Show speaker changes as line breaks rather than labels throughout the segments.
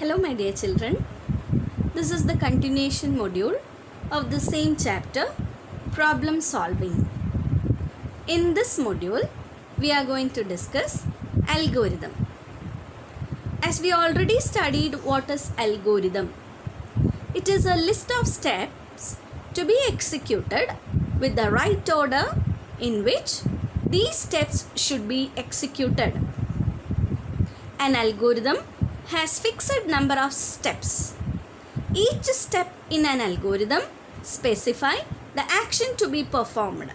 Hello my dear children, this is the continuation module of the same chapter, problem solving. In this module, we are going to discuss algorithm. As we already studied what is algorithm, it is a list of steps to be executed with the right order in which these steps should be executed. An algorithm has fixed number of steps. Each step in an algorithm specify the action to be performed.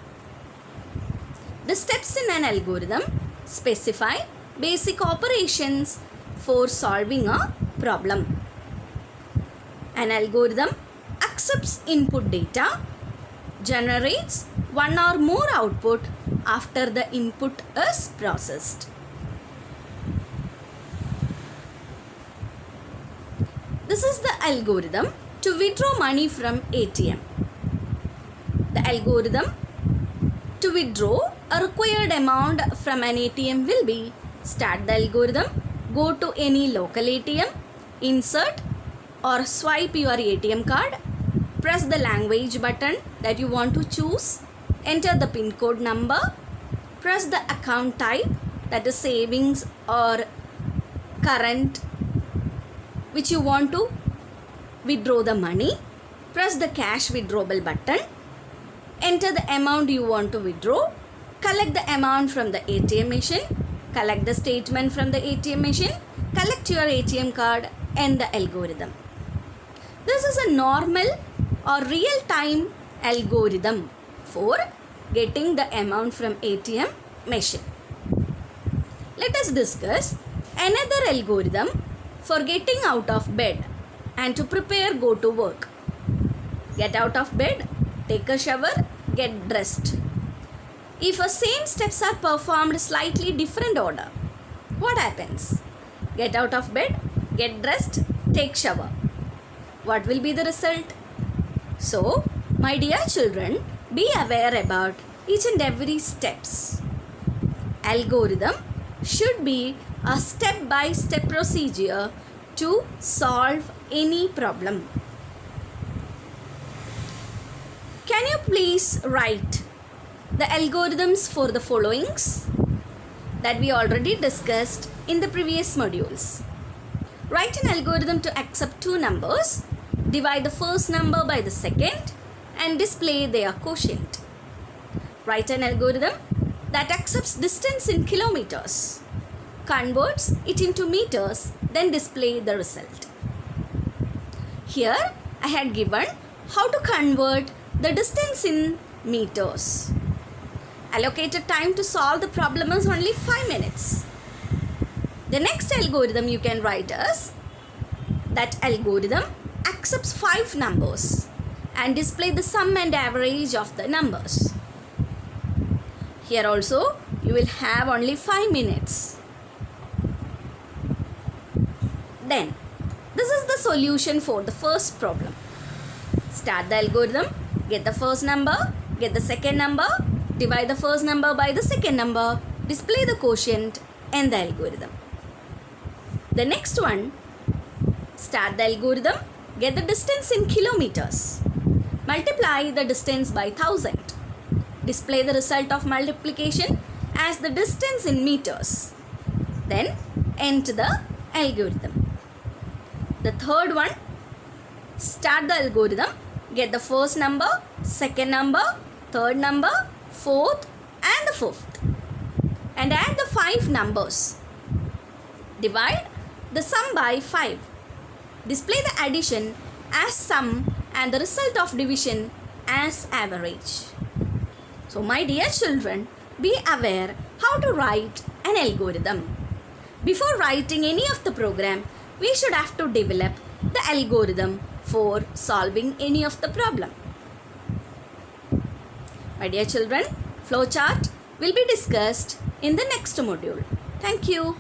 The steps in an algorithm specify basic operations for solving a problem. An algorithm accepts input data, generates one or more output after the input is processed. This is the algorithm to withdraw money from ATM. The algorithm to withdraw a required amount from an ATM will be: start the algorithm, go to any local ATM, insert or swipe your ATM card, press the language button that you want to choose, enter the PIN code number, press the account type, that is savings or current, which you want to withdraw the money, press the cash withdrawal button, enter the amount you want to withdraw, collect the amount from the ATM machine, collect the statement from the ATM machine, collect your ATM card, and the algorithm. This is a normal or real-time algorithm for getting the amount from ATM machine. Let us discuss another algorithm for getting out of bed and to prepare go to work. Get out of bed, take a shower, get dressed. If the same steps are performed slightly different order, what happens? Get out of bed, get dressed, take shower. What will be the result? So, my dear children, be aware about each and every steps. Algorithm should be a step-by-step procedure to solve any problem. Can you please write the algorithms for the followings that we already discussed in the previous modules? Write an algorithm to accept two numbers, divide the first number by the second, and display their quotient. Write an algorithm that accepts distance in kilometers, converts it into meters, then display the result. Here I had given how to convert the distance in meters. Allocated time to solve the problem is only 5 minutes. The next algorithm you can write is that algorithm accepts 5 numbers and display the sum and average of the numbers. Here also you will have only 5 minutes. Then, this is the solution for the first problem. Start the algorithm, get the first number, get the second number, divide the first number by the second number, display the quotient, and the algorithm. The next one, start the algorithm, get the distance in kilometers, multiply the distance by 1000, display the result of multiplication as the distance in meters, then enter the algorithm. The third one, start the algorithm, get the first number, second number, third number, fourth and the fifth, and add the 5 numbers. Divide the sum by 5. Display the addition as sum and the result of division as average. So my dear children, be aware how to write an algorithm. Before writing any of the program, we should have to develop the algorithm for solving any of the problem. My dear children, flowchart will be discussed in the next module. Thank you.